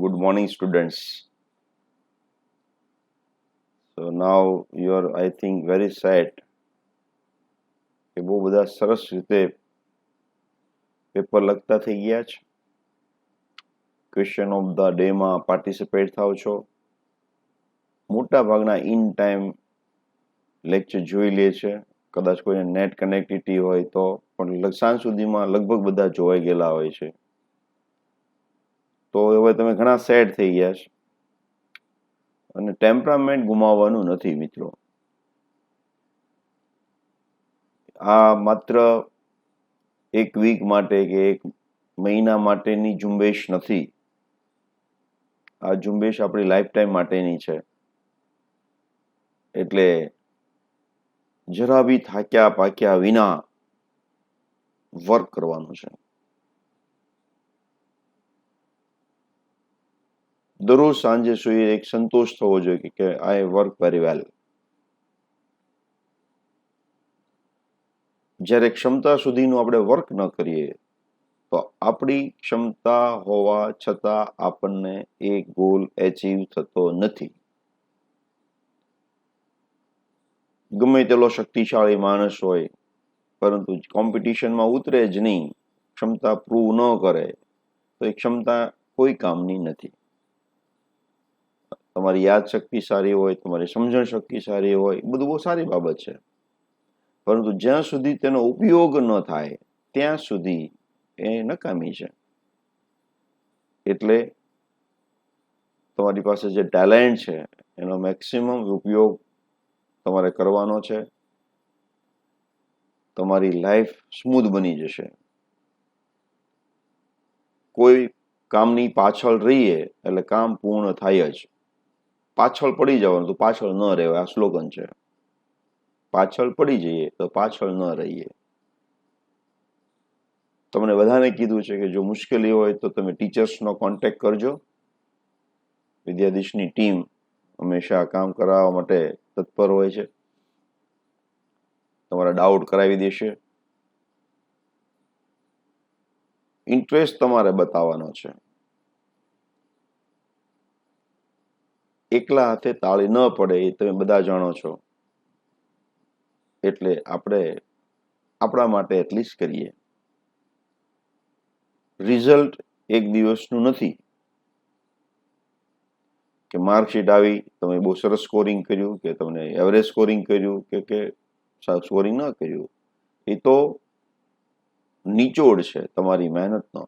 Good morning, students. So now you are, I think, very sad કે બહુ બધા સરસ રીતે પેપર લખતા થઈ ગયા છે. ક્વેશ્ચન ઓફ ધ ડેમાં પાર્ટિસિપેટ થાવ છો. મોટા ભાગના ઇન ટાઈમ લેક્ચર જોઈ લે છે. કદાચ કોઈને નેટ કનેક્ટિવિટી હોય તો પણ સાંજ સુધીમાં લગભગ બધા જોવાઈ ગયેલા હોય છે. તો હવે તમે ઘણા સેડ થઈ ગયા છે અને ટેમ્પરામેન્ટ ગુમાવવાનું નથી મિત્રો. આ માત્ર એક વીક માટે કે એક મહિના માટેની ઝુંબેશ નથી. આ ઝુંબેશ આપણી લાઈફ ટાઈમ માટેની છે. એટલે જરા બી થાક્યા પાક્યા વિના વર્ક કરવાનું છે. દરરોજ સાંજે સુઈ એક સંતોષ થવો જોઈએ કે આઈ વર્ક વેરી વેલ. જ્યારે ક્ષમતા સુધીનું આપણે વર્ક ન કરીએ તો આપણી ક્ષમતા હોવા છતાં આપણને એ ગોલ એચીવ થતો નથી. ગમે તેટલો શક્તિશાળી માણસ હોય પરંતુ કોમ્પિટિશનમાં ઉતરે જ નહીં, ક્ષમતા પ્રૂવ ન કરે તો એ ક્ષમતા કોઈ કામની નથી. તમારી યાદશક્તિ સારી હોય, તમારી સમજણ શક્તિ સારી હોય, બધું બહુ સારી બાબત છે. પરંતુ જ્યાં સુધી તેનો ઉપયોગ ન થાય ત્યાં સુધી એ નકામી છે. એટલે તમારી પાસે જે ટેલેન્ટ છે એનો મેક્સિમમ ઉપયોગ તમારે કરવાનો છે. તમારી લાઈફ સ્મૂધ બની જશે. કોઈ કામની પાછળ રહીએ એટલે કામ પૂર્ણ થાય જ. પાછળ પડી જવાનું તો પાછળ ન રહેવાય, આ સ્લોગન છે. પાછળ પડી જઈએ તો પાછળ ન રહીએ. તમને બધાને કીધું છે કે જો મુશ્કેલી હોય તો તમે ટીચર્સનો કોન્ટેક્ટ કરજો. વિદ્યાધીશની ટીમ હંમેશા કામ કરાવવા માટે તત્પર હોય છે. તમારા ડાઉટ કરાવી દેશે. ઇન્ટરેસ્ટ તમારે બતાવવાનો છે. એકલા હાથે તાળી ન પડે એ તમે બધા જાણો છો. એટલે આપણે આપણા માટે એટલીસ્ટ કરીએ. રિઝલ્ટ એક દિવસનું નથી કે માર્કશીટ આવી, તમે બહુ સરસ સ્કોરિંગ કર્યું કે તમને એવરેજ સ્કોરિંગ કર્યું કે સ્કોરિંગ ન કર્યું. એ તો નિચોડ છે તમારી મહેનતનો.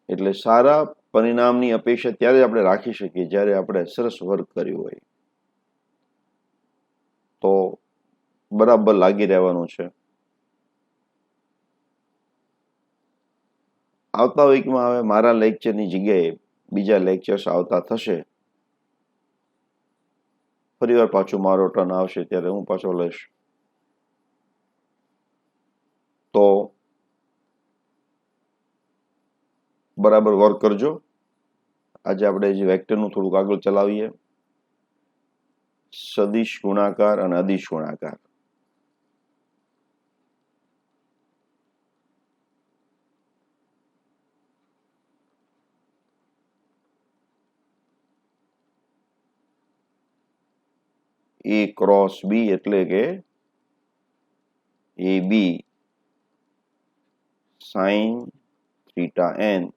એટલે સારા પરિણામની અપેક્ષા ત્યારે આપણે રાખી શકીએ જ્યારે આપણે સરસ વર્ક કર્યું હોય. તો બરાબર લાગી રહેવાનું છે. આવતા વીકમાં હવે મારા લેક્ચરની જગ્યાએ બીજા લેક્ચર્સ આવતા થશે. ફરીવાર પાછું મારો ટર્ન આવશે ત્યારે હું પાછો લઈશ. તો બરાબર વર્ક કરજો. આજે આપણે જે વેક્ટરનું થોડુંક આગળ ચલાવીએ. સદિશ ગુણાકાર અને અદિશ ગુણાકાર. એ ક્રોસ બી એટલે કે એ બી સાઇન થીટા એન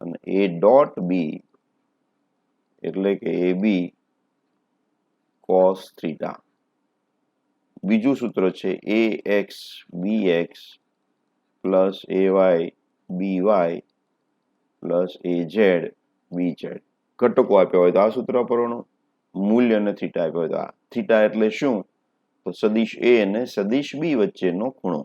અને એ ડોટ બી એટલે કે એ બી કોસ થીટા. બીજું સૂત્ર છે A X B X plus A Y B Y plus A Z B Z. ઘટકો આપ્યા હોય તો આ સૂત્ર વાપરવાનું. મૂલ્ય અને થીટા આપ્યો હોય તો આ. થીટા એટલે શું? તો સદિશ એ અને સદિશ બી વચ્ચેનો ખૂણો.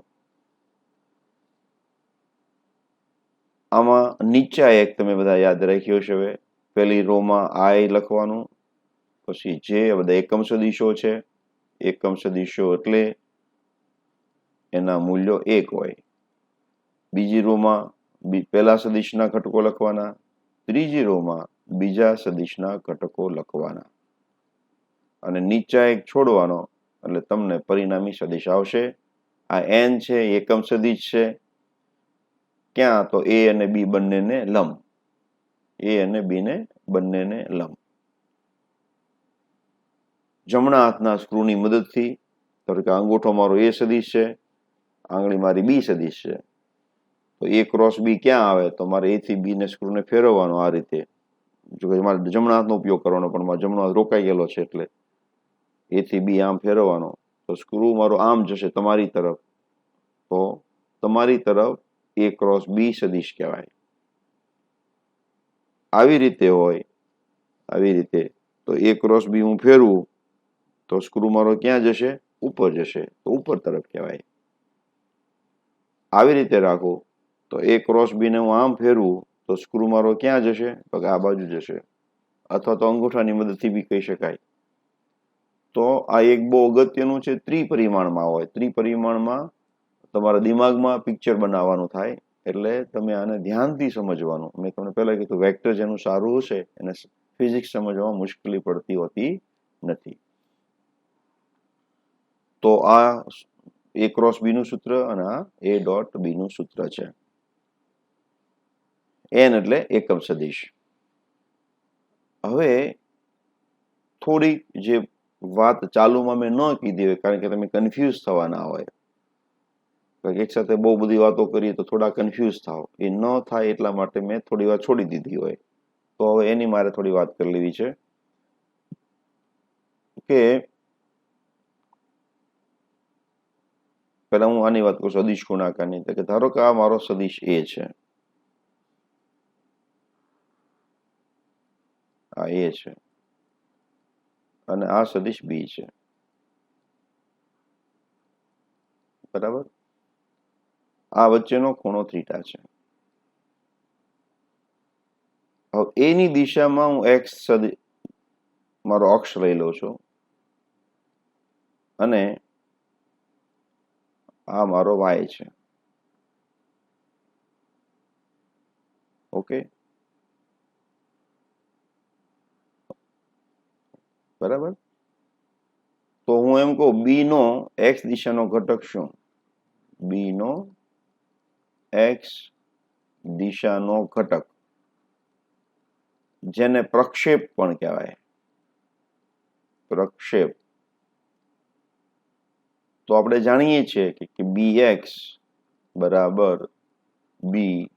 આમાં નીચા એક તમે બધા યાદ રાખ્યો છે. હવે પહેલી રોમાં આઈ લખવાનું, પછી જે બધા એકમ સદિશો છે. એકમ સદિશો એટલે એના મૂલ્યો 1 હોય. બીજી રોમાં પહેલા સદિશના ઘટકો લખવાના, ત્રીજી રોમાં બીજા સદિશના ઘટકો લખવાના અને નીચા એક છોડવાનો એટલે તમને પરિણામી સદિશ આવશે. આ એન છે એકમ સદિશ છે. ક્યાં? તો એ અને બી બંનેને લંબ. એ અને બી ને બંનેને લંબ. જમણા હાથના સ્ક્રૂની મદદથી, ધારો કે અંગૂઠો મારો એ સદિશ છે, આંગળી મારી બી સદિશ છે, તો એ ક્રોસ બી ક્યાં આવે? તો મારે એ થી બી ને સ્ક્રૂને ફેરવવાનો આ રીતે. જો કે મારે જમણા હાથનો ઉપયોગ કરવાનો, પણ મારો જમણો હાથ રોકાઈ ગયેલો છે એટલે એ થી બી આમ ફેરવવાનો, તો સ્ક્રૂ મારો આમ જશે તમારી તરફ, તો તમારી તરફ એ ક્રોસ બી સદિશ કહેવાય. આવી રીતે હોય, આવી રીતે, તો એ ક્રોસ બી હું ફેરવું તો સ્ક્રૂ મારો ક્યાં જશે? ઉપર જશે, તો ઉપર તરફ કહેવાય. આવી રીતે રાખું તો એ ક્રોસ બી ને હું આમ ફેરવું તો સ્ક્રૂ મારો ક્યાં જશે? તો આ બાજુ જશે, અથવા તો અંગૂઠાની મદદથી બી કહી શકાય. તો આ એક બહુ અગત્યનું છે. ત્રિપરિમાણમાં હોય. ત્રિપરિમાણમાં તમારા દિમાગમાં પિક્ચર બનાવવાનું થાય, એટલે તમે આને ધ્યાનથી સમજવાનું. મેં તમને પહેલા કીધું, વેક્ટર જેનું સારું હશે એને ફિઝિક્સ સમજવામાં મુશ્કેલી પડતી હોતી નથી. તો આ એ ક્રોસ બી નું સૂત્ર અને આ એ ડોટ બી નું સૂત્ર છે. એન એટલે એકમ સદિશ. હવે થોડીક જે વાત ચાલુમાં મેં ન કીધી હોય, કારણ કે તમે કન્ફ્યુઝ થવાના હોય, એક સાથે બહુ બધી વાતો કરીએ તો થોડા કન્ફ્યુઝ થાવ, એ ન થાય એટલા માટે મેં થોડી વાર છોડી દીધી હોય. તો હવે એની મારે થોડી વાત કરી લેવી છે કે પહેલા હું આની વાત કરું સદિશ ગુણાકારની. કે ધારો કે આ મારો સદિશ એ છે, આ એ છે, અને આ સદિશ બી છે, બરાબર? આ વચ્ચેનો ખૂણો થીટા છે. હવે એની દિશામાં હું એક્સ મારો અક્ષ લઈ લઉં છું, અને આ મારો વાય છે. ઓકે, બરાબર? તો હું એમ કહું, બી નો એક્સ દિશાનો ઘટક શું? બી નો એક્સ દિશાનો ઘટક, જેને પ્રક્ષેપ પણ કહેવાય. પ્રક્ષેપ. તો આપણે જાણીએ છીએ કે બી એક્સ બરાબર બી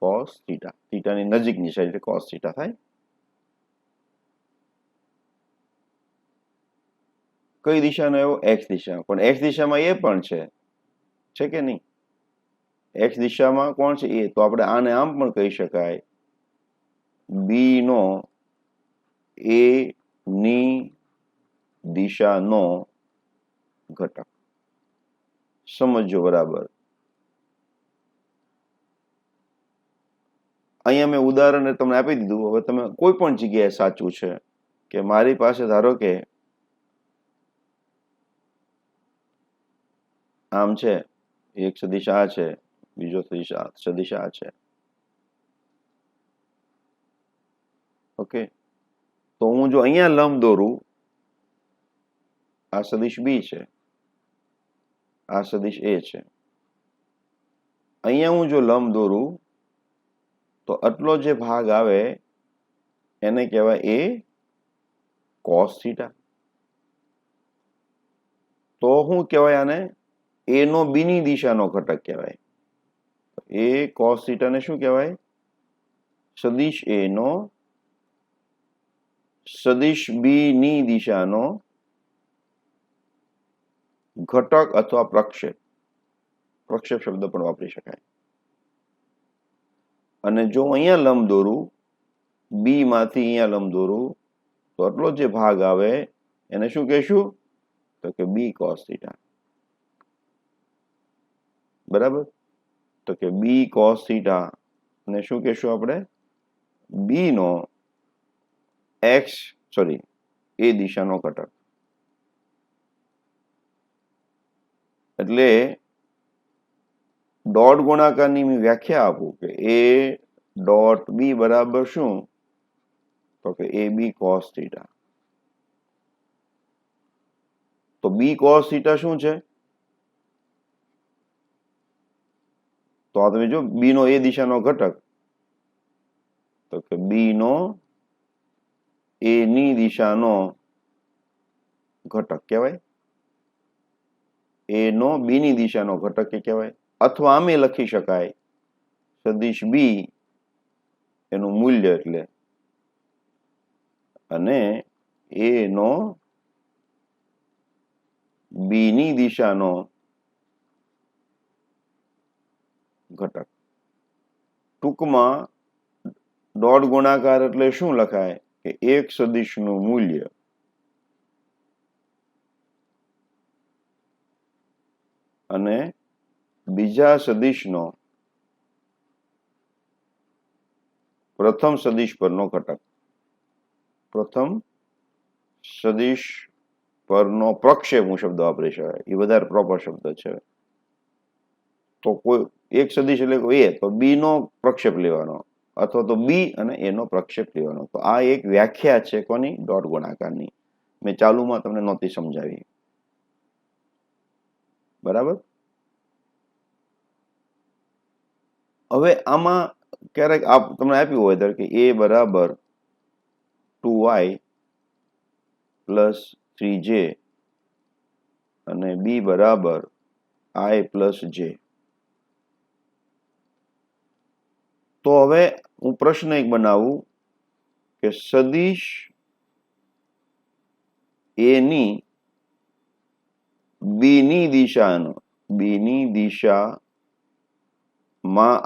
કોસ થીટા. થીટાની નજીકની સાઈડ એટલે કોસ થીટા થાય. કઈ દિશાનો એવો? એક્સ દિશા. પણ એક્સ દિશામાં એ પણ છે કે નહીં? એક્સ દિશામાં કોણ છે? એ. તો આપણે આને આમ પણ કહી શકાય, બી નો એ ની દિશાનો ઘટક. સમજો બરાબર. અહીંયા મેં ઉદાહરણ તમને આપી દીધું. હવે તમે કોઈ પણ જગ્યાએ સાચું છે કે મારી પાસે ધારો કે આમ છે, એક સદિશ આ છે, બીજો સદિશ આ છે. ઓકે, તો હું જો અહીંયા લંબ દોરું, આ સદિશ બી છે, આ સદિશ એ છે. અહીંયા હું જો લંબ દોરું તો આટલો જે ભાગ આવે એને કહેવાય એ કોસ થીટા. તો શું કહેવાય આને? એ નો બી ની દિશાનો ઘટક કહેવાય. એ કોસ થીટા ને શું કહેવાય? સદિશ એ નો સદિશ બી ની દિશાનો ઘટક અથવા પ્રક્ષેપ. પ્રક્ષેપ શબ્દ પણ વાપરી શકાય. અને જો અહીંયા લંબ દોરું, બી માંથી અહીંયા લંબ દોરું, તો આટલો જે ભાગ આવે એને શું કહેશું? તો કે બી કોસ થીટા. બરાબર? તો કે બી કોસ થીટા ને શું કહેશું આપણે? બી નો એ દિશાનો ઘટક. એટલે ડોટ ગુણાકારની મેં વ્યાખ્યા આપું કે એ ડોટ બી બરાબર શું? તો કે એ બી કોસ થીટા. તો બી કોસ થીટા શું છે? તો આ તમે જો બી નો એ દિશાનો ઘટક, તો કે બી નો એ ની દિશાનો ઘટક કહેવાય, એ નો બી ની દિશાનો ઘટક કહેવાય. અથવા આમે લખી શકાય સદિશ બી એનું મૂલ્ય એટલે અને એ નો બી ની દિશાનો ઘટક. ટૂંકમાં ડોટ ગુણાકાર એટલે શું લખાય કે એક સદિશનું મૂલ્ય અને બીજા સદિશનો પ્રથમ સદિશ પરનો ઘટક. પ્રથમ સદિશ પરનો પ્રક્ષેપ હું શબ્દ વાપરી શકાય, એ વધારે પ્રોપર શબ્દ છે. તો કોઈ એક સદિશ એટલે એ તો બી નો પ્રક્ષેપ લેવાનો, અથવા તો બી અને એ નો પ્રક્ષેપ લેવાનો. તો આ એક વ્યાખ્યા છે કોની? ડોટ ગુણાકારની. મેં ચાલુમાં તમને નહોતી સમજાવી. બરાબર. હવે આમાં ક્યારેક તમને આપ્યું હોય ધારો કે એ બરાબર 2y + 3j અને બી બરાબર i + j. તો હવે હું પ્રશ્ન એક બનાવું કે સદિશ એ ની બી ની દિશામાં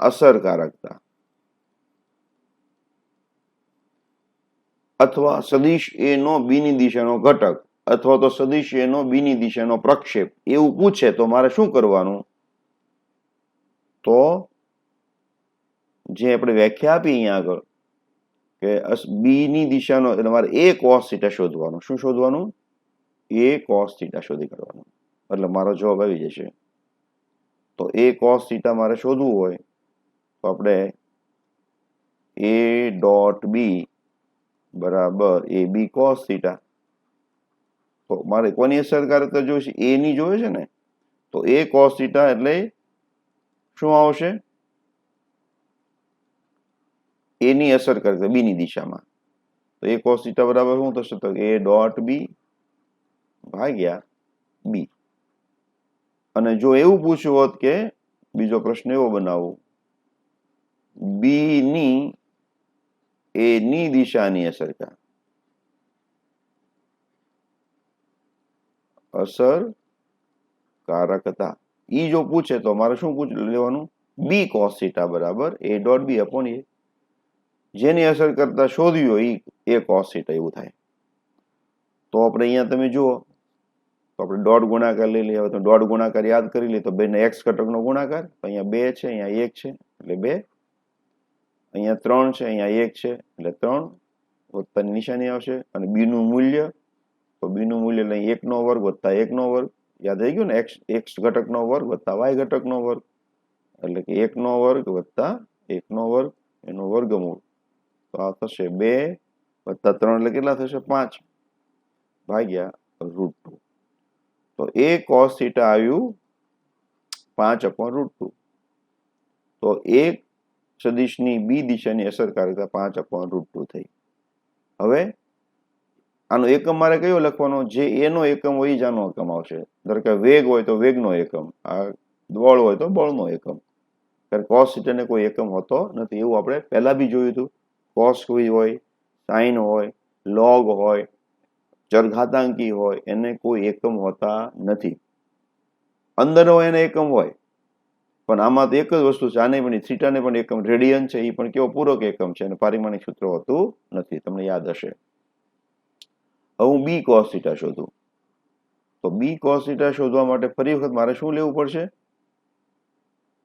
અસરકારકતા અથવા સદિશ એ નો બી ની દિશાનો ઘટક અથવા તો સદિશ એ નો બી ની દિશાનો પ્રક્ષેપ એવું પૂછે તો મારે શું કરવાનું? તો જે આપણે વ્યાખ્યા આપી અહીંયા આગળ કે બી ની દિશાનો એટલે મારે એ cos θ શોધવાનું. શું શોધવાનું? એ cos θ શોધી કાઢવાનું. એટલે મારો જવાબ આવી જશે. તો એ cos θ મારે શોધવું હોય તો આપણે એ ડોટ બી બરાબર એ બી cos θ. તો મારે કોની અસરકારકતા જોઈશે? એ ની જોઈએ છે ને. તો એ cos θ એટલે શું આવશે? એ ની અસરકારકતા બી ની દિશામાં. તો એ cos θ બરાબર શું થશે? તો એ ડોટ બી ભાગ્યા બી. અને જો એવું પૂછ્યું હોત કે બીજો પ્રશ્ન એવો બનાવું, બી ની એ ની દિશાની અસરકારકતા ઈ જો પૂછે તો મારે શું લેવાનું? બી cos θ બરાબર એ ડોટ બી અપોન એ. જેની અસર કરતા શોધ્યું હોય એ cos θ એવું થાય. તો આપણે અહીંયા તમે જુઓ તો આપણે ડોટ ગુણાકાર લઈ લઈએ. તો ડોટ ગુણાકાર યાદ કરી લઈએ તો બેને x ઘટકનો ગુણાકાર. અહીંયા 2 છે, અહીંયા 1 છે એટલે 2. અહીંયા 3 છે, અહીંયા 1 છે એટલે 3 વત્તાની નિશાની આવશે. અને બી નું મૂલ્ય તો બી નું મૂલ્ય એટલે 1 નો વર્ગ વત્તા 1 નો વર્ગ. યાદ આવી ગયું ને? x ઘટકનો વર્ગ વત્તા y ઘટકનો વર્ગ એટલે કે 1 નો વર્ગ વત્તા 1 નો વર્ગ એનું વર્ગમૂળ. તો આ થશે 2 વત્તા 3 એટલે કેટલા થશે? 5 ભાગ્યા √2. તો એ cos θ આવ્યું 5/√2. તો એક સદિશની બી દિશાની અસરકારકતા 5/√2 થઈ. હવે આનો એકમ મારે કયો લખવાનો? જે એનો એકમ હોય જ આનો એકમ આવશે. ધારો કે વેગ હોય તો વેગનો એકમ, આ બળ હોય તો બળનો એકમ. કારણ cos θ ને કોઈ એકમ હોતો નથી. એવું આપણે પહેલા બી જોયું હતું. cos કોઈ હોય, sin હોય, log હોય, ચરઘાતાંકી હોય, એને કોઈ એકમ હોતા નથી. અંદર હોય એને એકમ હોય, પણ આમાં તો એક જ વસ્તુ છે. આને પણ થીટાને પણ એકમ રેડિયન છે, એ પણ કેવો પૂરક એકમ છે અને પારિમાણિક સૂત્ર હોતું નથી. તમને યાદ હશે. હવે હું બી cos θ શોધું. તો બી cos θ શોધવા માટે ફરી વખત મારે શું લેવું પડશે?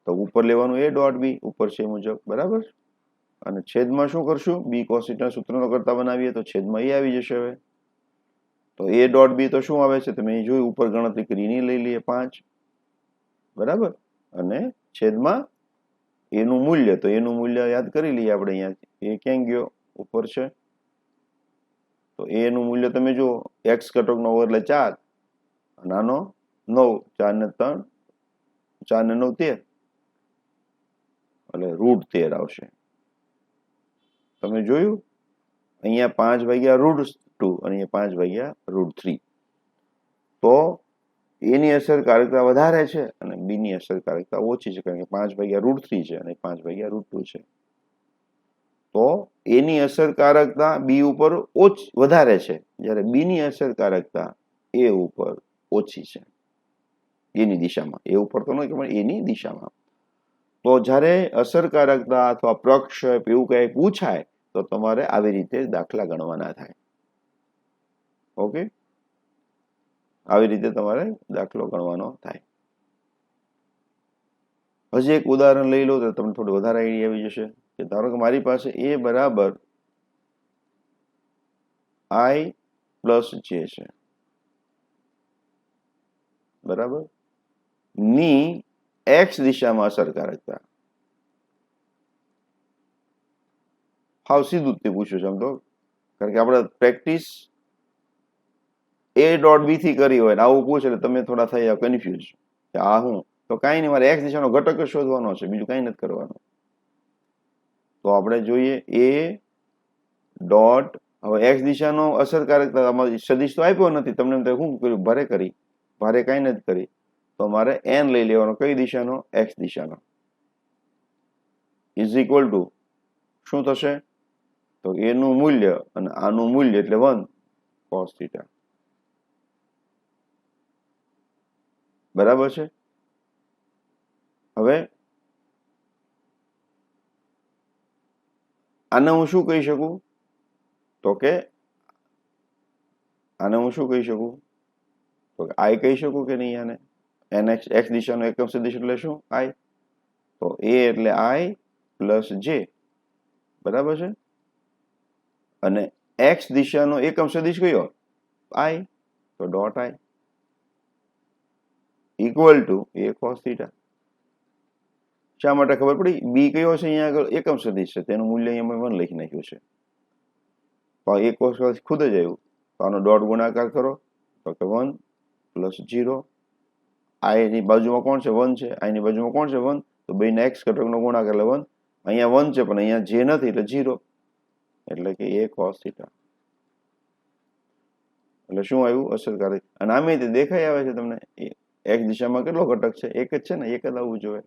તો ઉપર લેવાનું એ ડોટ બી, ઉપર છે મુજબ. બરાબર. અને છેદમાં શું કરશું? બી cos θ સૂત્રનો કરતા બનાવીએ તો છેદમાં એ આવી જશે. હવે તો એ ડોટ બી તો શું આવે છે? તમે અહીં જોયું, ઉપર ગણતરી કરીને લઈ લઈએ 5. બરાબર. અને છેદમાં એનું મૂલ્ય, તો એનું મૂલ્ય યાદ કરી લઈએ આપણે. અહીંયા એ ક્યાં ગયો? ઉપર છે. તો એનું મૂલ્ય તમે જુઓ, x ઘટકનો વર્ગ એટલે 4 અને આનો 9. 4 ને 3 4 ને 9 13. એટલે √13 આવશે. તમે જોયું અહીંયા 5/√2 અને અહીંયા 5/√3. તો એની અસરકારકતા વધારે છે અને બીની અસરકારકતા ઓછી છે, કારણ કે 5/√3 છે અને 5/√2 છે. તો એની અસરકારકતા બી ઉપર વધારે છે, જ્યારે બીની અસરકારકતા એ ઉપર ઓછી છે, એની દિશામાં. એ ઉપર તો નહીં, પણ એની દિશામાં. તો જ્યારે અસરકારકતા અથવા પ્રક્ષેપ એવું કઈ પૂછાય તો તમારે આવી રીતે દાખલા ગણવાના થાય. ઓકે, આવી રીતે તમારે દાખલો ગણવાનો થાય. હજી એક ઉદાહરણ લઈ લો તો તમને થોડું વધારે આઈડિયા આવી જશે. કે ધારો કે મારી પાસે a બરાબર i + j છે, બરાબર, ની x દિશામાં અસરકારકતા. હાવ સીધું જ તે પૂછ્યું છે આમ તો, કારણ કે આપણે પ્રેક્ટિસ a.b થી કરી હોય ને આવું પૂછે એટલે તમે થોડા થઈ જાવ કન્ફ્યુઝ કે આ હું. તો કાંઈ નહીં, મારે x દિશાનો ઘટક જ શોધવાનો છે, બીજું કાંઈ નથી કરવાનું. તો આપણે જોઈએ a. હવે x દિશાનો અસરકારકતા સદિશ તો આપ્યો નથી તમને, શું કર્યું, ભારે કરી, ભારે કાંઈ નથી કરી. તો મારે n લઈ લેવાનો. કઈ દિશાનો? x દિશાનો. ઇઝ ઇક્વલ ટુ શું થશે? તો a નું મૂલ્ય અને આનું મૂલ્ય એટલે 1 cos θ. બરાબર છે. હવે આને હું શું કહી શકું? તો કે આને હું શું કહી શકું? તો i કહી શકું કે નહીં? આને nx x દિશાનો એકમ સદિશ એટલે શું? i. તો a એટલે i + j, બરાબર છે. અને x દિશાનો એકમ સદિશ કયો? i. તો .i equal to a cos θ. શા માટે ખબર પડી? બી કયો છે અહીંયા આગળ? એકમ સદિશ છે, તેનું મૂલ્ય અહીંયા 1 લખી નાખ્યું છે. તો a cos ખુદ જ આવ્યું. તો આનો ડોટ ગુણાકાર કરો તો કે 1 + 0. i ની બાજુમાં કોણ છે? 1 છે. i ની બાજુમાં કોણ છે? 1. તો બેના x ઘટકનો ગુણાકાર એટલે 1. અહીંયા 1 છે પણ અહીંયા જે નથી એટલે 0, એટલે કે a cos θ. એટલે શું આવ્યું? અસરકારક. અને આમે તે દેખાઈ આવે છે તમને x દિશામાં કેટલો ઘટક છે? એક જ છે ને, એક જ આવવું જોઈએ.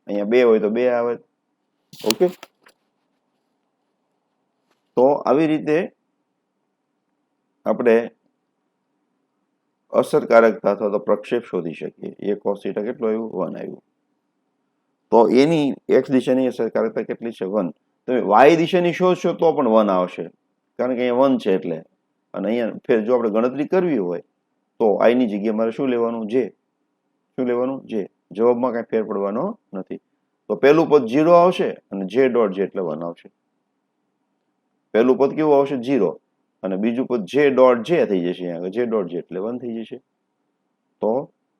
અહીંયા 2 હોય તો 2 આવે. ઓકે, તો આવી રીતે આપણે અસરકારકતા અથવા તો પ્રક્ષેપ શોધી શકીએ. a cos θ કેટલો આવ્યું? 1 આવ્યું. તો એની x દિશાની અસરકારકતા કેટલી છે? 1. તમે y દિશાની શોધશો તો પણ 1 આવશે, કારણ કે અહીંયા 1 છે એટલે. અને અહીંયા ફેર જો આપણે ગણતરી કરવી હોય તો i ની જગ્યાએ મારે શું લેવાનું? j. શું લેવાનું? j. જવાબમાં કાંઈ ફેર પડવાનો નથી. તો પહેલું પદ 0 આવશે અને j.j એટલે 1 આવશે. પહેલું પદ કેવું આવશે? 0. અને બીજું પદ j.j થઈ જશે. અહીંયા j.j એટલે 1 થઈ જશે. તો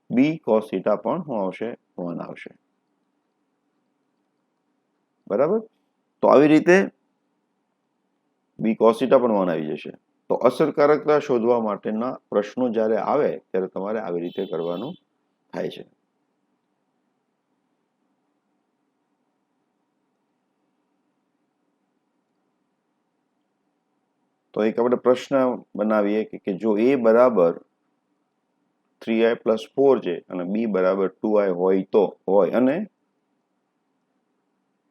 b cos θ પણ શું આવશે? 1 આવશે. બરાબર. તો આવી રીતે b cos θ પણ 1 આવી જશે. તો અસરકારકતા શોધવા માટેના પ્રશ્નો જ્યારે આવે ત્યારે તમારે આવી રીતે કરવાનું થાય છે. તો એક આપણે પ્રશ્ન બનાવીએ કે જો a બરાબર 3i + 4j અને b બરાબર 2i હોય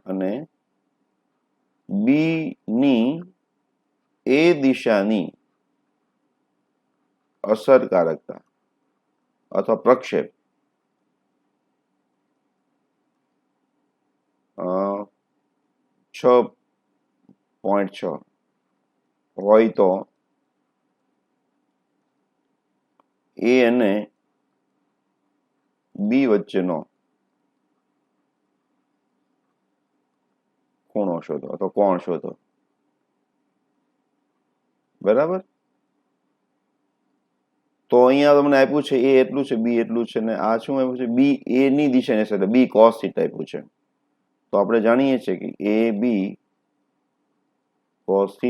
અને b ની a દિશાની અસરકારકતા અથવા પ્રક્ષેપ 6.6 હોય તો a અને b વચ્ચેનો ખૂણો શોધો અથવા કોણ શોધો. બરાબર. તો અહીંયા તમને આપ્યું છે a એટલું છે, b એટલું છે, ને આ શું આપ્યું છે? b a ની દિશાની અસર, b cos θ આપ્યું છે. તો આપણે જાણીએ છીએ કે ab cos θ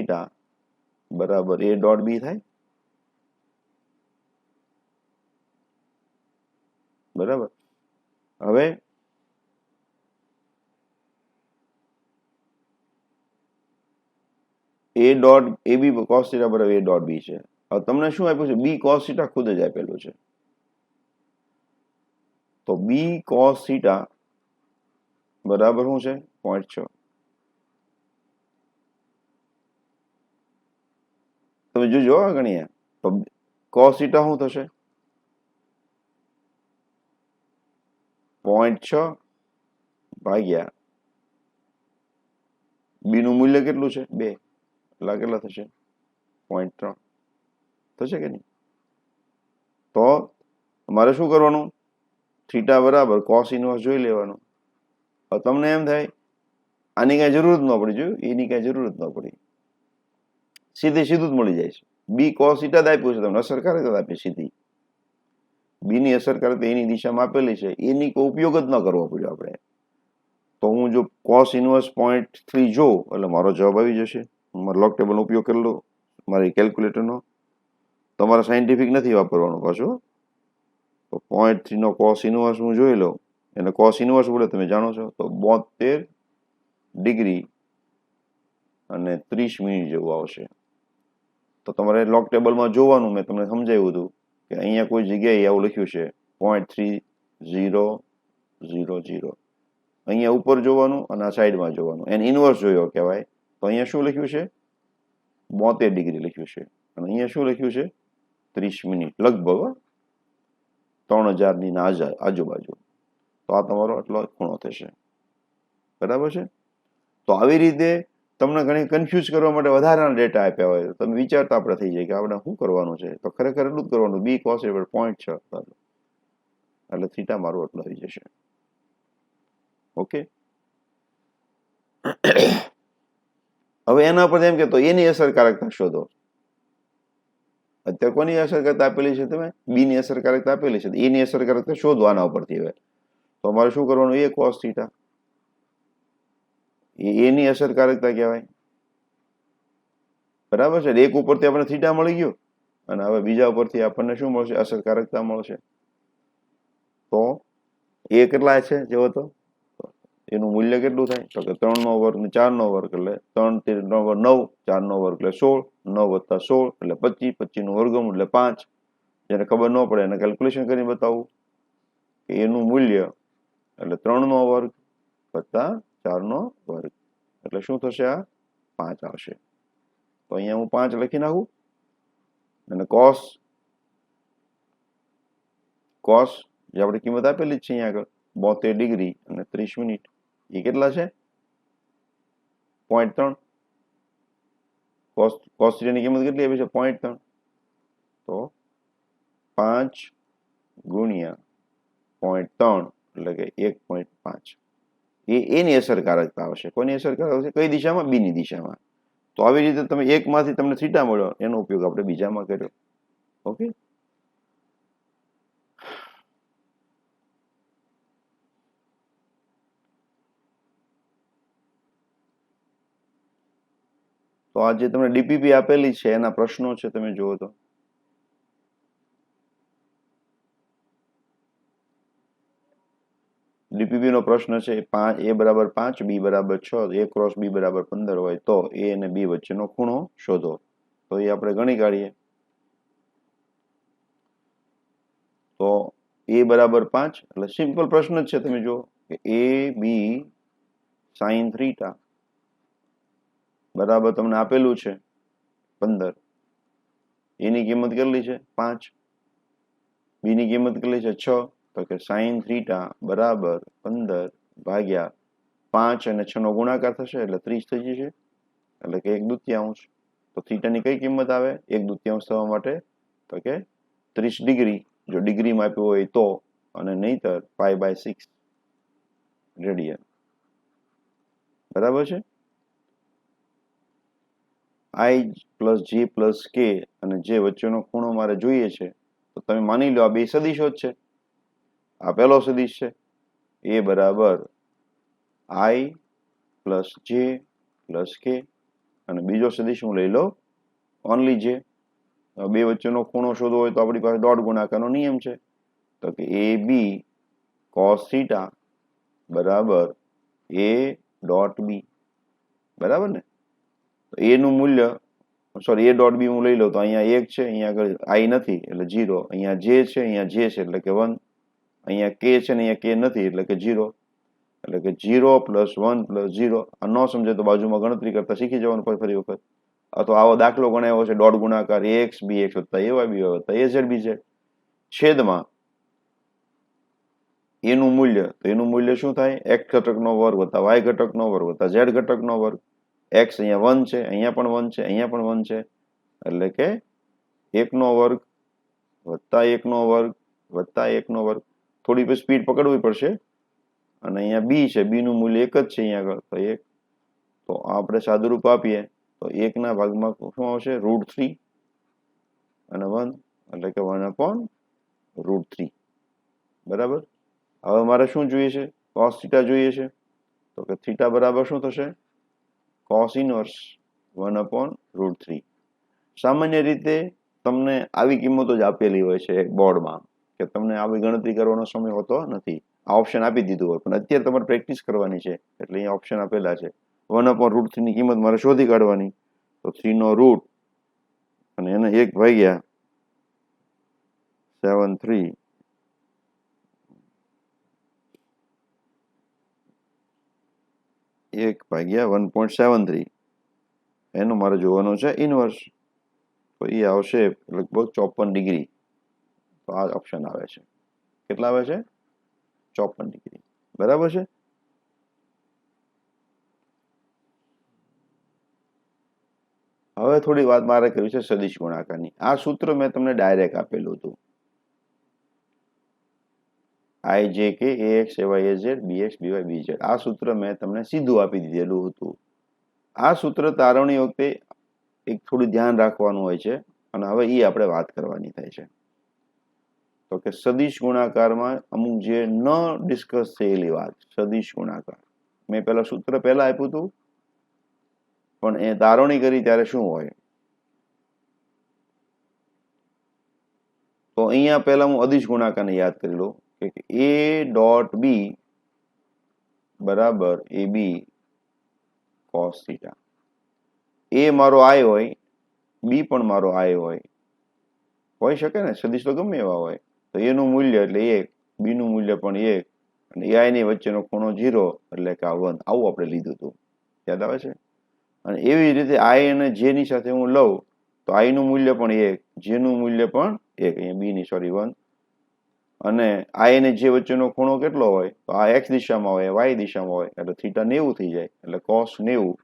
બરાબર a.b થાય. બરાબર. હવે A dot A B cos theta બરાબર એ ડોટ બી છે. હવે તમને શું આપ્યું છે? બી કોસ થીટા ખુદ જ આપેલું છે. તો બી કોસ થીટા બરાબર શું છે? 0.6. તમે જોજો ગણીએ તો કોસ થીટા શું થશે? 0.6 ભાગ્યા બી નું મૂલ્ય કેટલું છે? 2. એટલે કેટલા થશે? 0.3 થશે કે નહીં? તો મારે શું કરવાનું? થીટા બરાબર કોસ ઇનવર્સ જોઈ લેવાનું. હવે તમને એમ થાય આની કઈ જરૂર જ ન પડી, જોયું, એની કઈ જરૂર જ ન પડી, સીધે સીધું જ મળી જાય છે. બી કોસ થીટા જ આપ્યું છે તમને, અસરકારકતા આપી સીધી. બી ની અસરકારકતા એની દિશામાં આપેલી છે, એની કોઈ ઉપયોગ જ ન કરવો પડ્યો આપણે. તો હું જો કોસ ઇનવર્સ 0.3 જોઉં એટલે મારો જવાબ આવી જશે. મારો લોગ ટેબલનો ઉપયોગ કરેલો મારી કેલ્ક્યુલેટરનો. તમારે સાયન્ટિફિક નથી વાપરવાનું પાછું. તો 0.3 નો કોસ ઇનવર્સ હું જોઈ લઉં, એટલે કોસ ઇનવર્સ બોલે તમે જાણો છો, તો 72 ડિગ્રી અને 30 મિનિટ જેવું આવશે. તો તમારે લોગ ટેબલમાં જોવાનું, મેં તમને સમજાવ્યું હતું કે અહીંયા કોઈ જગ્યાએ આવું લખ્યું છે 0.3000. અહીંયા ઉપર જોવાનું અને આ સાઈડમાં જોવાનું, એને ઇનવર્સ જોયો કહેવાય. તો અહીંયા શું લખ્યું છે? 72 ડિગ્રી લખ્યું છે, અને અહીંયા શું લખ્યું છે? 30 મિનિટ લગભગ 3000 ની આજુબાજુ. તો આ તમારો આટલો ખૂણો થશે. બરાબર છે? તો આવી રીતે તમને ઘણી કન્ફ્યુઝ કરવા માટે વધારાના ડેટા આપ્યા હોય તો તમે વિચારતા આપણે થઈ જાય કે આપણે શું કરવાનું છે. તો ખરેખર એટલું જ કરવાનું, બી કોસ 0.6 એટલે થીટા મારું એટલું આવી જશે. ઓકે. હવે એના પર એમ કે તો એની અસરકારકતા શોધો. અત્યારે કોની અસરકારકતા આપેલી છે? તમે બી ની અસરકારકતા આપેલી છે, એની અસરકારકતા શોધો આના ઉપરથી. હવે તો અમારે શું કરવાનું? એ કોસ થીટા એની અસરકારકતા કહેવાય. બરાબર છે? એક ઉપરથી આપણને થીટા મળી ગયું અને હવે બીજા ઉપરથી આપણને શું મળશે? અસરકારકતા મળશે. તો એ કેટલા છે જેવો તો એનું મૂલ્ય કેટલું થાય? તો કે 3 નો વર્ગ ને 4 નો વર્ગ એટલે 3 × 3 = 9, 4 નો વર્ગ એટલે 16, 9 + 16 એટલે 25, 25 નું વર્ગમૂળ એટલે 5. જેને ખબર ન પડે એને કેલ્ક્યુલેશન કરીને બતાવવું કે એનું મૂલ્ય એટલે 3 નો વર્ગ વત્તા 4 નો વર્ગ એટલે શું થશે? આ 5 આવશે. તો અહીંયા હું 5 લખી નાખું અને કોસ જે આપણે કિંમત આપેલી જ છે અહીંયા આગળ 72 ડિગ્રી અને 30 મિનિટ એ કેટલા છે? 0.3. કોસ થીટાની કિંમત કેટલી આપી છે? 0.3. તો 5 ગુણ્યા 0.3 એટલે કે 1.5. એની અસરકારકતા આવશે. કોની અસરકારક છે? કઈ દિશામાં? બી ની દિશામાં. તો આવી રીતે તમે એકમાંથી તમને થીટા મળ્યો, એનો ઉપયોગ આપણે બીજામાં કર્યો. ઓકે. તો આ જે તમને ડીપીપી આપેલી છે એના પ્રશ્નો છે, તમે જુઓ તો ડીપીપી નો પ્રશ્ન છે 5 a = 5 b = 6, a × b = 15 હોય તો a અને b વચ્ચેનો ખૂણો શોધો. તો એ આપણે ગણી કાઢીએ. તો a = 5 એટલે સિમ્પલ પ્રશ્ન જ છે. તમે જુઓ કે a b sin θ બરાબર તમને આપેલું છે 15. એની કિંમત કેટલી છે? 5. બી ની કિંમત કેટલી છે? 6. તો કે sin θ બરાબર 15 ભાગ્યા 5 અને 6 નો ગુણાકાર થશે એટલે 30 થઈ જશે, એટલે કે 1/2. તો થીટાની કઈ કિંમત આવે 1/2 થવા માટે? તો કે 30 ડિગ્રી, જો ડિગ્રીમાં આપ્યું હોય તો, અને નહીતર π/6 રેડિયન. બરાબર છે? I + J + K અને જે વચ્ચેનો ખૂણો મારે જોઈએ છે, તો તમે માની લો આ બે સદિશો જ છે. આ પહેલો સદિશ છે a બરાબર I + J + K અને બીજો સદિશ હું લઈ લો ઓનલી J. બે વચ્ચેનો ખૂણો શોધવો હોય તો આપણી પાસે ડોટ ગુણાકારનો નિયમ છે. તો કે AB cos θ બરાબર A.B. બરાબર ને? તો એ નું મૂલ્ય સોરી એ ડોટ બી હું લઈ લઉં તો અહીંયા 1 છે, અહીંયા આગળ આઈ નથી એટલે 0, અહીંયા જે છે અહીંયા જે છે એટલે કે 1, અહીંયા કે છે ને અહીંયા કે નથી એટલે કે 0, એટલે કે 0 + 1 + 0. આ ન સમજે તો બાજુમાં ગણતરી કરતા શીખી જવાનું ફરી વખત. અથવા આવો દાખલો ગણાવ્યો છે ડોટ ગુણાકાર ax bx + ay by az bz છેદમાં એનું મૂલ્ય, તો એનું મૂલ્ય શું થાય? x ઘટકનો વર્ગ વત્તા y ઘટકનો વર્ગ વત્તા z ઘટકનો વર્ગ. x અહીંયા 1 છે, અહીંયા પણ 1 છે, અહીંયા પણ 1 છે, એટલે કે 1 નો વર્ગ વત્તા 1 નો વર્ગ વત્તા 1 નો વર્ગ. થોડી સ્પીડ પકડવી પડશે. અને અહીંયા b છે, b નું મૂલ્ય 1 જ છે અહીંયા આગળ, તો 1. તો આપણે સાદુરૂપ આપીએ તો 1 ના ભાગમાં શું આવશે? √3 અને 1 એટલે કે 1/√3. બરાબર. હવે મારે શું જોઈએ છે? cos θ જોઈએ છે. તો કે θ બરાબર શું થશે? cos inverse 1/√3. સામાન્ય રીતે તમને આવી કિંમતો જ આપેલી હોય છે બોર્ડમાં, કે તમને આવી ગણતરી કરવાનો સમય હોતો નથી. આ ઓપ્શન આપી દીધું હોય, પણ અત્યારે તમારે પ્રેક્ટિસ કરવાની છે એટલે અહીંયા ઓપ્શન આપેલા છે. 1/√3 ની કિંમત મારે શોધી કાઢવાની. તો 3 નો રૂટ અને એને 1/73 1/1.73 એનું મારે જોવાનું છે ઇનવર્સ. તો એ આવશે લગભગ 54 ડિગ્રી. તો આ ઓપ્શન આવે છે. કેટલા આવે છે? 54 ડિગ્રી. બરાબર છે. હવે થોડી વાત મારે કરવી છે સદિશ ગુણાકારની. આ સૂત્ર મેં તમને ડાયરેક્ટ આપેલું હતું. ijk ax ay az bx by bz. આ સૂત્ર મેં તમને સીધું આપી દીધેલું હતું. આ સૂત્ર તારવણી વખતે એક થોડું ધ્યાન રાખવાનું હોય છે, અને હવે એ આપણે વાત કરવાની થાય છે. તો કે સદિશ ગુણાકારમાં અમુક જે ન ડિસ્કસ થયેલી વાત, સદિશ ગુણાકાર મેં પેલા સૂત્ર પહેલા આપ્યું હતું, પણ એ તારવણી કરી ત્યારે શું હોય? તો અહીંયા પહેલા હું અદિશ ગુણાકારને યાદ કરી લઉં કે a ડોટ બી બરાબર ab cos θ. a મારો i હોય, b પણ મારો i હોય શકે ને, સદિશ તો ગમે એવા હોય. તો a નું મૂલ્ય એટલે 1, b નું મૂલ્ય પણ 1, અને ai ની વચ્ચેનો ખૂણો 0 એટલે કે 1. આવું આપણે લીધું હતું, યાદ આવે છે? અને એવી રીતે i અને j ની સાથે હું લઉં તો i નું મૂલ્ય પણ 1, j નું મૂલ્ય પણ 1, અહીંયા b ની સોરી 1. અને i અને j વચ્ચેનો ખૂણો કેટલો હોય? તો આ x દિશામાં હોય, y દિશામાં હોય, એટલે θ 90 થઈ જાય, એટલે cos 90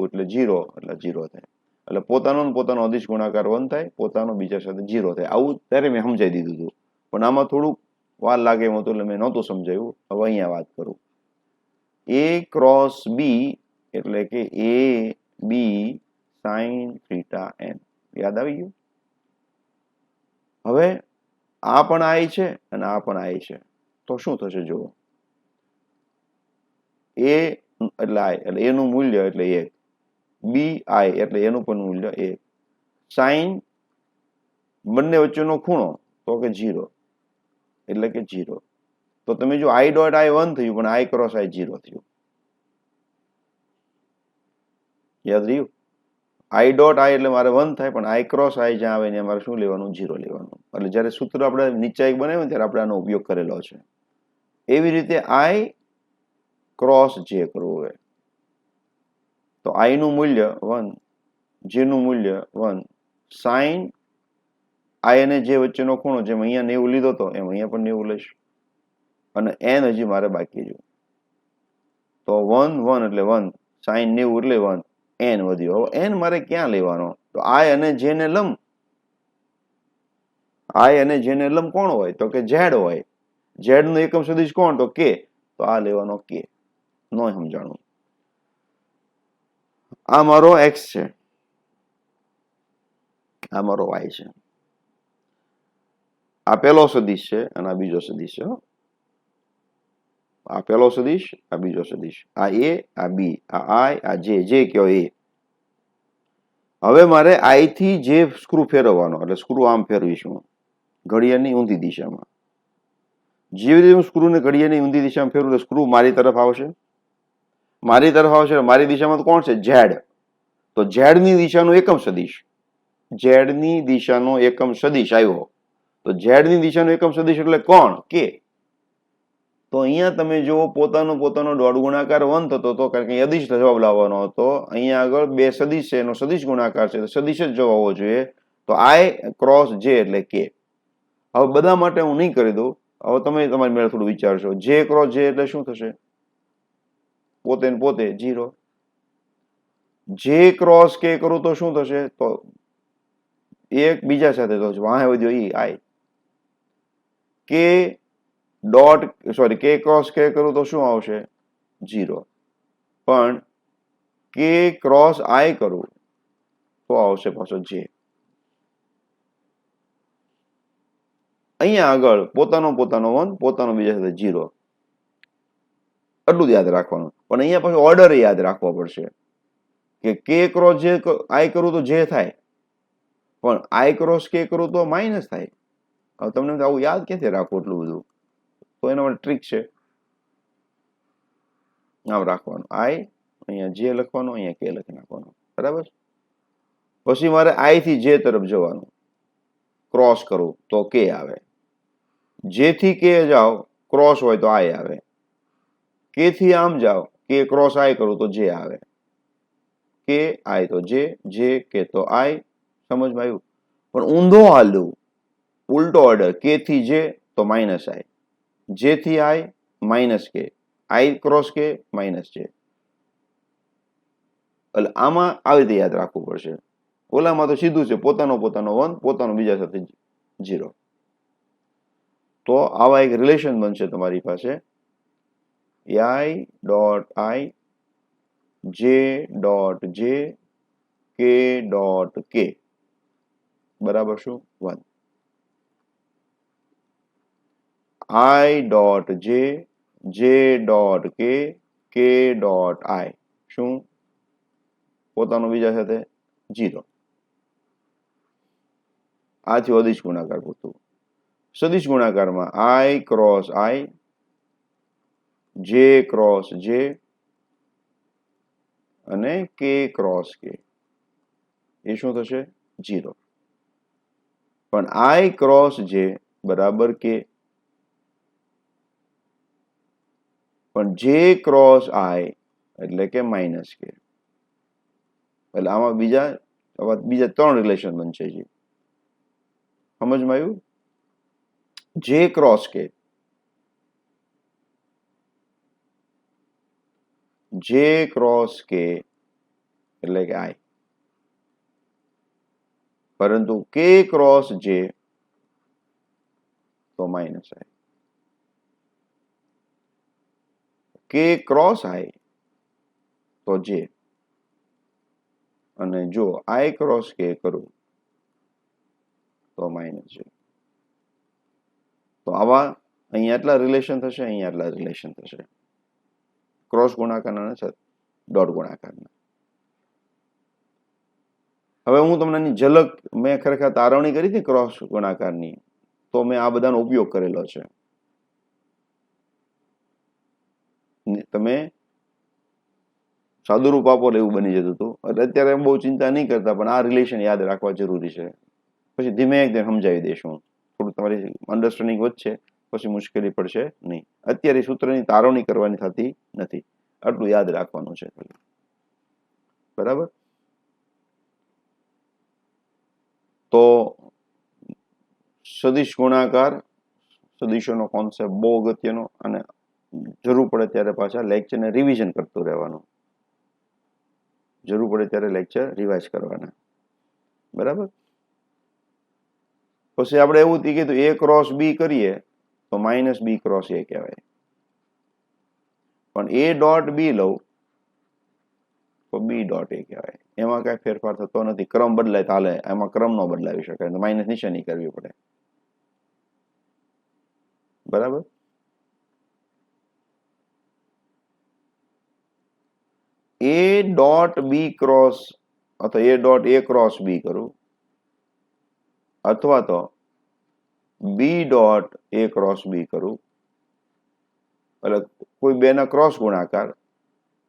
એટલે 0 એટલે 0 થાય. એટલે પોતાનો અદિશ ગુણાકાર 1 થાય, પોતાનો બીજા સાથે 0 થાય. આવું ત્યારે મેં સમજાવી દીધું હતું, પણ આમાં થોડુંક વાર લાગે એમ હતું એટલે મેં નહોતું સમજાવ્યું. હવે અહીંયા વાત કરું. a ક્રોસ b એટલે કે a b sin θn. યાદ આવી ગયું? હવે આ પણ i છે અને આ પણ i છે, તો શું થશે જુઓ. a એટલે i એટલે a નું મૂલ્ય એટલે 1, b i એટલે એનું પણ મૂલ્ય 1, sin બંને વચ્ચેનો ખૂણો તો કે 0 એટલે કે 0. તો તમે જો i ડોટ i 1 થયું, પણ i ક્રોસ i 0 થયું. યાદ રહ્યું? i ડોટ i એટલે મારે 1 થાય, પણ i ક્રોસ i જ્યાં આવે ને મારે શું લેવાનું? 0 લેવાનું. એટલે જ્યારે સૂત્ર આપણે નીચે એક બનાવ્યું ત્યારે આપણે આનો ઉપયોગ કરેલો છે. એવી રીતે i ક્રોસ j કરવું હોય તો i નું મૂલ્ય 1, j નું મૂલ્ય 1, sin i અને j વચ્ચેનો ખૂણો જેમ અહીંયા 90 લીધો હતો એમ અહીંયા પણ 90 લઈશ, અને n હજી મારે બાકી છે. તો 1 1 એટલે 1, sin 90 એટલે 1, n વધ્યો. હવે n મારે ક્યાં લેવાનો? તો i અને j ને લંબ. i અને j ને લંબ કોણ હોય? તો કે z હોય. z નું એકમ સદિશ કોણ? તો k. તો આ લેવાનો k. નો સમજાણું. આ મારો x છે, આ મારો y છે. આ પહેલો સદિશ છે અને આ બીજો સદિશ છે. આ પહેલો સદિશ, આ બીજો સદિશ, આ a, આ b, આ i, આ j, j કયો a. હવે મારે i થી j સ્ક્રૂ ફેરવવાનો, એટલે સ્ક્રૂ આમ ફેરવીશું ઘડિયાળની ઊંધી દિશામાં. જેવી રીતે હું સ્ક્રૂને ઘડિયાળની ઊંધી દિશામાં ફેરવું તો સ્ક્રૂ મારી તરફ આવશે. મારી દિશામાં કોણ છે? z. તો ઝેડ ની દિશાનો એકમ સદિશ, ઝેડ ની દિશાનો એકમ સદિશ આવ્યો, તો ઝેડ ની દિશાનો એકમ સદિશ એટલે કોણ? કે. તો અહીંયા તમે જો પોતાનો ડોટ ગુણાકાર 1 થતો હતો, કારણ કે અદિશ જવાબ લાવવાનો હતો. અહીંયા આગળ બે સદિશ છે, એનો સદિશ ગુણાકાર છે, તો સદિશ જ જવાબ હોવો જોઈએ. તો આઈ ક્રોસ જે એટલે કે. હવે બધા માટે હું નહીં કરી દઉં, હવે તમે તમારી મેળે થોડું વિચારશો. જે ક્રોસ જે એટલે શું થશે? પોતે ને પોતે 0. જે ક્રોસ કે કરું તો શું થશે? તો એક બીજા સાથે તો વાહે વધ્યો ઈ આઈ. કે ડોટ સોરી કે ક્રોસ કે કરું તો શું આવશે? 0. પણ કે ક્રોસ આઈ કરું તો આવશે પાછો જે. અહીંયા આગળ પોતાનો 1, પોતાનો બીજા સાથે 0. એટલું જ યાદ રાખવાનું. પણ અહીંયા પછી ઓર્ડર યાદ રાખવો પડશે કે કે ક્રોસ જે આઈ કરું તો જે થાય, પણ આઈ ક્રોસ કે કરું તો માઇનસ થાય. હવે તમને આવું યાદ ક્યાંથી રાખવું એટલું બધું? તો એના માટે ટ્રીક છે, આમ રાખવાનું. આઈ અહીંયા જે લખવાનું, અહીંયા કે લખી નાખવાનું. બરાબર. પછી મારે આઈ થી જે તરફ જવાનું, ક્રોસ કરું તો કે આવે. જેથી કે જાઓ ક્રોસ હોય તો આઈ આવે. કે થી આમ જાઓ, કે ક્રોસ આઈ કરું તો જે આવે. કે આઈ તો જે કે તો આઈ. સમજમાં આવ્યું? પણ ઊંધો હાલવું, ઉલટો ઓર્ડર. કે થી જે તો માઇનસ આઈ, જે થી આઈ માઇનસ કે, આઈ ક્રોસ કે માઇનસ જે. એટલે આમાં આવી રીતે યાદ રાખવું પડશે. ઓલામાં તો સીધું છે, પોતાનો 1, પોતાનો બીજા સાથે 0. તો આવા એક રિલેશન બનશે તમારી પાસે. આઈ ડોટ આઈ, જે ડોટ જે, કે ડોટ કે બરાબર શું? 1. આઈ ડોટ જે ડોટ કે ડોટ આઈ શું? પોતાનો બીજા સાથે 0. આ થયું અદિશ ગુણાકાર પૂરતું. સદિશ ગુણાકારમાં આઈ ક્રોસ આઈ, જે ક્રોસ જે અને કે ક્રોસ કે, એ શું થશે? 0. પણ આઈ ક્રોસ જે બરાબર કે, પણ જે ક્રોસ આઈ એટલે કે માઇનસ કે. એટલે આમાં બીજા 3 રિલેશન બનશે. સમજમાં આવ્યું? જે ક્રોસ કે, જે ક્રોસ કે એટલે કે આઈ, પરંતુ કે ક્રોસ જે તો માઇનસ આઈ. કે ક્રોસ આઈ તો જે, અને જો આઈ ક્રોસ કે કરું તો માઇનસ જે. તો આવા અહીંયા એટલા રિલેશન થશે, અહીંયા એટલા રિલેશન થશે, ક્રોસ ગુણાકારના અને ડોટ ગુણાકારના. હવે હું તમને ઝલક, મેં ખરેખર તારવણી કરી હતી ક્રોસ ગુણાકારની, તો મેં આ બધાનો ઉપયોગ કરેલો છે. તમે સાદુરૂપ આપો એવું બની જતું હતું. એટલે અત્યારે બહુ ચિંતા નહીં કરતા, પણ આ રિલેશન યાદ રાખવા જરૂરી છે. પછી ધીમે ધીમે સમજાવી દઈશું. થોડું તમારી અન્ડરસ્ટેન્ડિંગ વધશે, પછી મુશ્કેલી પડશે નહીં. અત્યારે સૂત્રની તારવણી કરવાની થતી નથી, આટલું યાદ રાખવાનું છે. બરાબર. તો સદિશ ગુણાકાર, સદિશોનો કોન્સેપ્ટ બહુ અગત્યનો, અને જરૂર પડે ત્યારે પાછા લેક્ચરને રિવિઝન કરતું રહેવાનું. જરૂર પડે ત્યારે લેક્ચર રિવાઇઝ કરવાના. બરાબર. પછી આપણે એવું કીધું એ ક્રોસ બી કરીએ તો માઇનસ બી ક્રોસ એ કહેવાય. પણ એ ડોટ બી લઉં તો બી ડોટ એ કહેવાય. એમાં કઈ ફેરફાર થતો નથી. ક્રમ બદલાય તો હાલે, એમાં ક્રમ ન બદલાવી શકાય, માઇનસ નિશાની કરવી પડે. બરાબર. એ ડોટ બી ક્રોસ અથવા એ ડોટ એ ક્રોસ બી કરું, અથવા તો બી ડોટ એ ક્રોસ બી કરું, એટલે કોઈ બેના ક્રોસ ગુણાકાર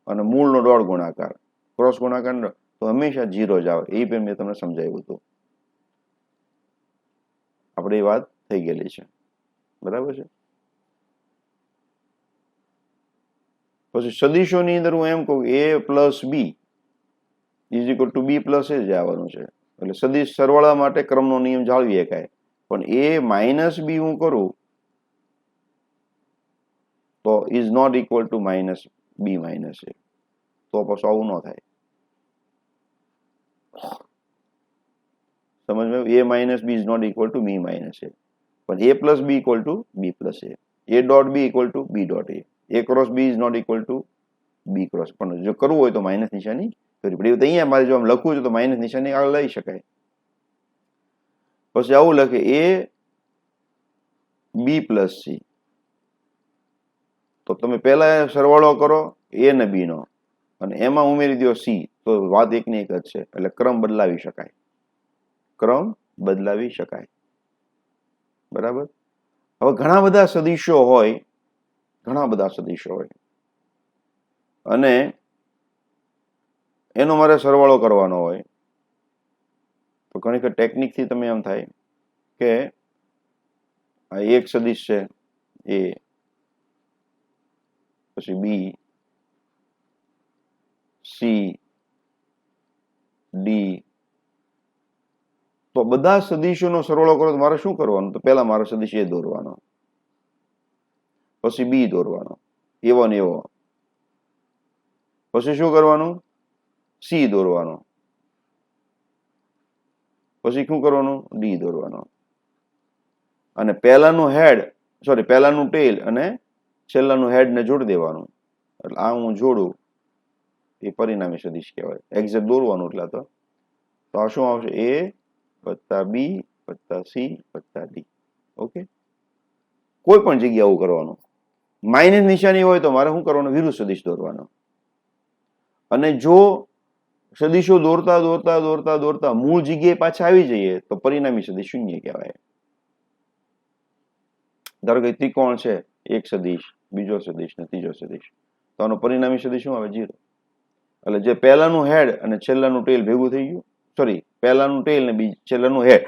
અને મૂળનો ડોટ ગુણાકાર. ક્રોસ ગુણાકાર તો હંમેશા 0 જ આવે. એ પણ મેં તમને સમજાવ્યું હતું. આપણી વાત થઈ ગયેલી છે, બરાબર છે. પછી સદીશોની અંદર હું એમ કહું a plus B is equal to B plus A જ આવવાનું છે. એટલે સદીશ સરવાળા માટે ક્રમનો નિયમ જાળવી શકાય. પણ a માઇનસ બી હું કરું તો is not equal to minus B minus A. તો પછી આવું ન થાય. સમજ? a minus B is not equal to B minus A. પણ a plus B equal to B plus A. a dot B equal to B dot A. a cross B is not equal to B cross. પણ જો કરવું હોય તો minus નિશાની કરવી પડે. અહીંયા મારે જો આમ લખવું છે તો માઇનસ નિશાની આગળ લઈ શકાય. પછી આવું લખે a બી પ્લસ સી. તો તમે પહેલા સરવાળો કરો a ને b નો અને એમાં ઉમેરી દો c. તો વાત એકની એક જ છે. એટલે ક્રમ બદલાવી શકાય. ક્રમ બદલાવી શકાય. બરાબર. હવે ઘણા બધા સદીશો હોય, અને એનો મારે સરવાળો કરવાનો હોય તો ઘણી વખત ટેકનિકથી તમે એમ થાય કે આ એક સદીશ છે a, પછી બી, સી, ડી. તો બધા સદીશોનો સરવાળો કરો તો મારે શું કરવાનું? તો પહેલા મારો સદીશ એ દોરવાનો, પછી બી દોરવાનો, એવો ને એવો. પછી શું કરવાનું? સી દોરવાનો. પછી શું કરવાનું? ડી દોરવાનો. અને પહેલાનું ટેલ અને છેલ્લાનું હેડ ને જોડી દેવાનું. એટલે આ હું જોડું એ પરિણામી સદીશ કહેવાય. એક્ઝેક્ટ દોરવાનું એટલે તો આ શું આવશે? a વત્તા બી વત્તા સી વત્તા ડી. ઓકે. કોઈ પણ જગ્યાએ આવું કરવાનું. માઇનસ નિશાની હોય તો મારે શું કરવાનું? વિરુદ્ધ સદીશ દોરવાનો. અને જો સદીશો દોરતા દોરતા દોરતા દોરતા મૂળ જગ્યાએ પાછા આવી જઈએ તો પરિણામી સદીશ શૂન્ય કહેવાય. ધારો કે ત્રિકોણ છે, એક સદીશ, બીજો સદીશ ને ત્રીજો સદીશ, તો આનો પરિણામી સદીશ શું આવે? 0. એટલે જે પહેલાનું હેડ અને છેલ્લાનું ટેલ ભેગું થઈ ગયું, સોરી, પહેલાનું ટેલ ને છેલ્લાનું હેડ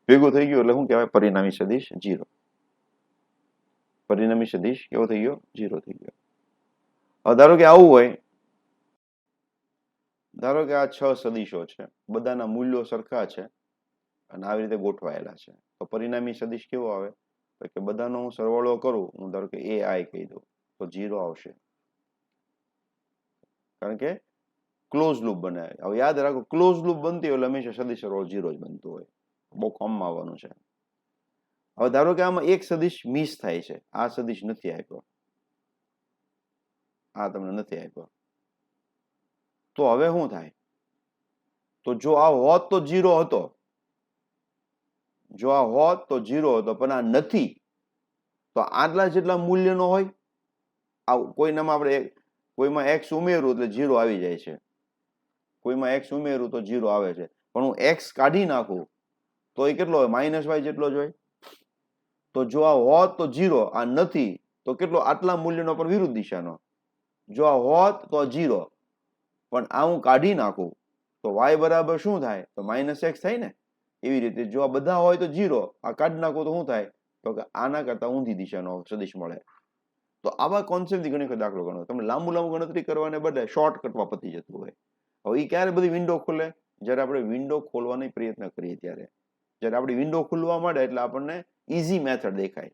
ભેગું થઈ ગયું એટલે શું કહેવાય? પરિણામી સદીશ 0. પરિણામી સદીશ કેવો થઈ ગયો? 0 થઈ ગયો. હવે ધારો કે આવું હોય, ધારો કે આ 6 સદીશો છે, બધાના મૂલ્યો સરખા છે અને આવી રીતે ગોઠવાયેલા છે, તો પરિણામી સદીશ કેવો આવે? તો કે બધાનો હું સરવાળો કરું, હું ધારો કે ai કહી દઉં તો 0 આવશે. કારણ કે ક્લોઝ લૂપ બનાવે. હવે યાદ રાખો, ક્લોઝ લૂપ બનતી હોય એટલે હંમેશા સદીશ સરવાળો 0 જ બનતું હોય. બહુ કમમાં આવવાનું છે. હવે ધારો કે આમાં એક સદીશ મિસ થાય છે, આ સદીશ નથી આપ્યો, આ તમને નથી આપ્યો, તો હવે શું થાય? તો જો આ હોત તો 0 હતો, જો આ હોત તો 0 હતો, પણ આ નથી તો આટલા જેટલા મૂલ્યનો હોય, કોઈમાં x ઉમેરું એટલે 0 આવી જાય છે, કોઈમાં x ઉમેરું તો 0 આવે છે, પણ હું x કાઢી નાખું તો એ કેટલો હોય? માઇનસ y જેટલો જ હોય. તો જો આ હોત તો 0, આ નથી તો કેટલો? આટલા મૂલ્યનો પણ વિરુદ્ધ દિશાનો. જો આ હોત તો 0, પણ આ હું કાઢી નાખું તો y બરાબર શું થાય? તો -x થાય ને. એવી રીતે જો આ બધા હોય તો 0, આ કાઢી નાખો તો શું થાય? તો કે આના કરતા ઊંધી દિશાનો સદીશ મળે. તો આવા કોન્સેપ્ટથી ઘણી વખત દાખલો ગણો. તમે લાંબુ ગણતરી કરવાને બદલે શોર્ટકટમાં પતી જતું હોય. હવે એ ક્યારે બધી વિન્ડો ખુલે? જ્યારે આપણે વિન્ડો ખોલવાનો પ્રયત્ન કરીએ ત્યારે. જ્યારે આપણી વિન્ડો ખુલવા માંડે એટલે આપણને ઈઝી મેથડ દેખાય.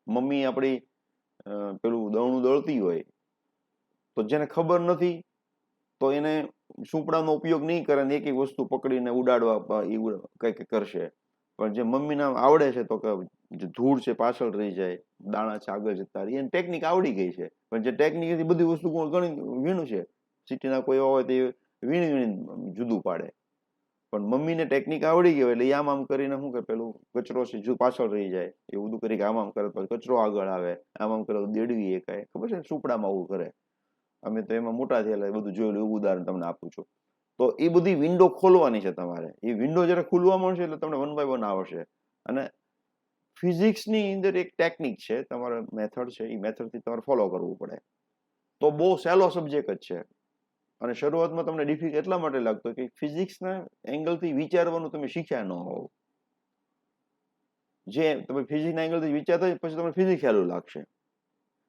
મમ્મી આપણી પેલું દળનું દળતી હોય તો જેને ખબર નથી તો એને સુપડાનો ઉપયોગ નહીં કરે ને એક એક વસ્તુ પકડીને ઉડાડવા કંઈક કરશે. પણ જે મમ્મીને આવડે છે તો કે જે ધૂળ છે પાછળ રહી જાય, દાણા છે આગળ જતા રહે, એની ટેકનિક આવડી ગઈ છે. પણ જે ટેકનિકથી બધી વસ્તુ ઘણી વીણું છે, સિટીના કોઈ એવા હોય તો વીણી જુદું પાડે. પણ મમ્મીને ટેકનિક આવડી ગઈ એટલે આમ કરીને શું કરે? પેલું કચરો છે જો પાછળ રહી જાય એ બધું કરી આમ કરે તો કચરો આગળ આવે, આમ કરે તો દેડવી એકાય. ખબર છે? સુપડામાં આવું કરે. અમે તો એમાં મોટા થયેલા, બધું જોયેલું, એવું ઉદાહરણ તમને આપું છું. તો એ બધી વિન્ડો ખોલવાની છે તમારે. એ વિન્ડો જ્યારે ખુલવા મળશે એટલે તમને 1 by 1 આવશે. અને ફિઝિક્સની અંદર એક ટેકનિક છે, તમારો મેથડ છે, એ મેથડથી તમારે ફોલો કરવું પડે. તો બહુ સહેલો સબ્જેક્ટ જ છે અને શરૂઆતમાં તમને ડિફિકલ્ટ એટલા માટે લાગતો કે ફિઝિક્સના એંગલથી વિચારવાનું તમે શીખ્યા ન હોવ. જે તમે ફિઝિક્સના એંગલથી વિચારતા હોય પછી તમને ફિઝિક્સ સહેલું લાગશે.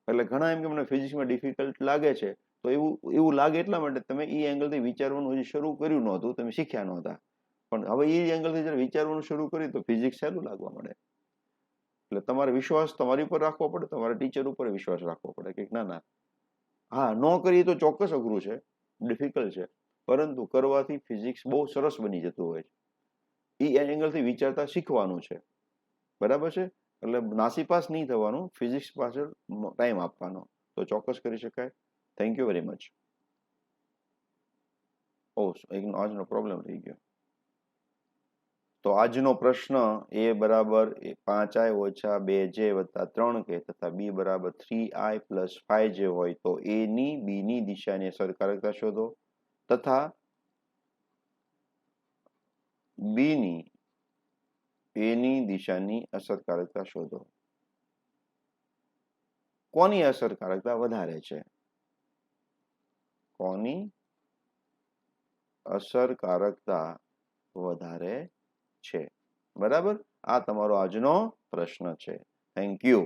એટલે ઘણા એમ કે મને ફિઝિક્સમાં ડિફિકલ્ટ લાગે છે, તો એવું લાગે એટલા માટે તમે એ એંગલથી વિચારવાનું હજી શરૂ કર્યું નહોતું, તમે શીખ્યા નહોતા. પણ હવે એ એંગલથી જ્યારે વિચારવાનું શરૂ કર્યું તો ફિઝિક્સ સહેલું લાગવા મળે. એટલે તમારે વિશ્વાસ તમારી ઉપર રાખવો પડે, તમારા ટીચર ઉપર વિશ્વાસ રાખવો પડે કે ના ના, હા ન કરીએ તો ચોક્કસ અઘરું છે, ડિફિકલ્ટ છે, પરંતુ કરવાથી ફિઝિક્સ બહુ સરસ બની જતું હોય છે. એ એંગલથી વિચારતા શીખવાનું છે, બરાબર છે. એટલે નાસીપાસ નહીં થવાનું, ફિઝિક્સ પાછળ ટાઈમ આપવાનો, તો ચોક્કસ કરી શકાય. Thank you very much. આજનો પ્રોબ્લેમ થઈ ગયો. તો આજનો પ્રશ્ન a બરાબર 5i ઓછા 2j વત્તા 3k તથા b બરાબર 3i પ્લસ 5j હોય તો a ની b ની દિશાની અસરકારકતા શોધો તથા b ની a ની દિશાની અસરકારકતા શોધો. કોની અસરકારકતા વધારે છે? કોની અસરકારકતા વધારે છે? બરાબર, આ તમારો આજનો પ્રશ્ન છે. Thank you.